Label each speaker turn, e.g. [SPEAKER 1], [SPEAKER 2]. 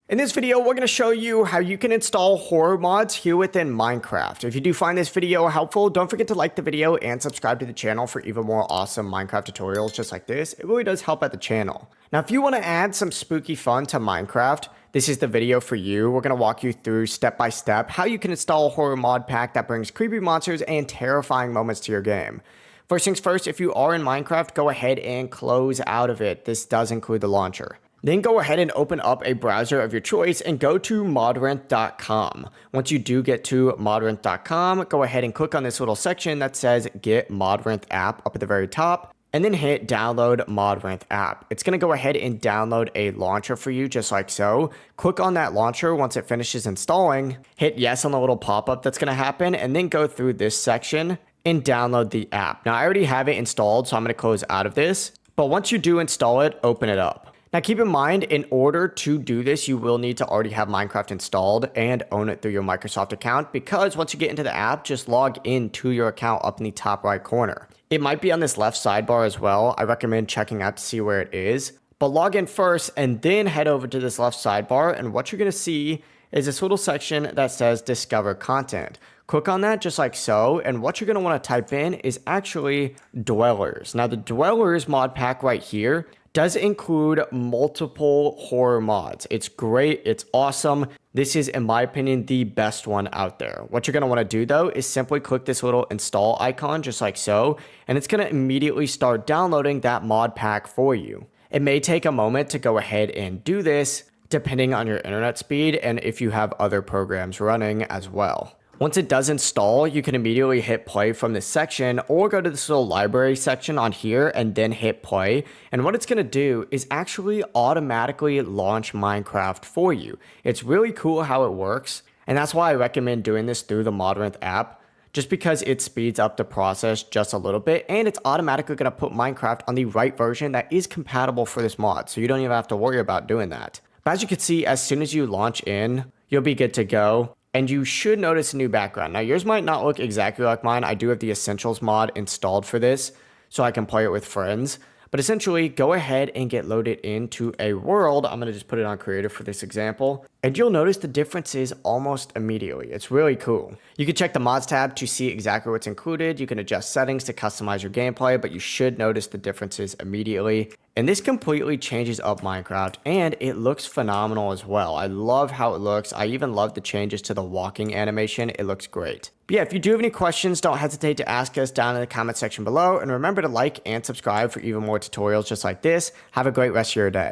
[SPEAKER 1] In this video, we're going to show you how you can install horror mods here within Minecraft. If you do find this video helpful, don't forget to like the video and subscribe to the channel for even more awesome Minecraft tutorials just like this. It really does help out the channel. Now, if you want to add some spooky fun to Minecraft, this is the video for you. We're going to walk you through step by step how you can install a horror mod pack that brings creepy monsters and terrifying moments to your game. First things first, if you are in Minecraft, go ahead and close out of it. This does include the launcher. Then go ahead and open up a browser of your choice and go to Modrinth.com. Once you do get to Modrinth.com, go ahead and click on this little section that says Get Modrinth App up at the very top, and then hit Download Modrinth App. It's going to go ahead and download a launcher for you just like so. Click on that launcher once it finishes installing, hit yes on the little pop-up that's going to happen, and then go through this section and download the app. Now, I already have it installed, so I'm going to close out of this, but once you do install it, open it up. Now keep in mind, in order to do this, you will need to already have Minecraft installed and own it through your Microsoft account, because once you get into the app, just log into your account up in the top right corner. It might be on this left sidebar as well. I recommend checking out to see where it is, but log in first and then head over to this left sidebar, and what you're going to see is this little section that says Discover Content. Click on that just like so, and what you're going to want to type in is actually Dwellers. Now the Dwellers mod pack right here does include multiple horror mods. It's great, it's awesome. This is, in my opinion, the best one out there. What you're going to want to do though is simply click this little install icon just like so, and it's going to immediately start downloading that mod pack for you. It may take a moment to go ahead and do this depending on your internet speed and if you have other programs running as well. Once it does install, you can immediately hit play from this section or go to this little library section on here and then hit play. And what it's going to do is actually automatically launch Minecraft for you. It's really cool how it works. And that's why I recommend doing this through the Modrinth app, just because it speeds up the process just a little bit. And it's automatically going to put Minecraft on the right version that is compatible for this mod. So you don't even have to worry about doing that. But as you can see, as soon as you launch in, you'll be good to go. And you should notice a new background. Now, yours might not look exactly like mine. I do have the Essentials mod installed for this, so I can play it with friends. But essentially, go ahead and get loaded into a world. I'm going to just put it on creative for this example. And you'll notice the differences almost immediately. It's really cool. You can check the mods tab to see exactly what's included. You can adjust settings to customize your gameplay, but you should notice the differences immediately. And this completely changes up Minecraft, and it looks phenomenal as well. I love how it looks. I even love the changes to the walking animation. It looks great. But yeah, if you do have any questions, don't hesitate to ask us down in the comment section below. And remember to like and subscribe for even more tutorials just like this. Have a great rest of your day.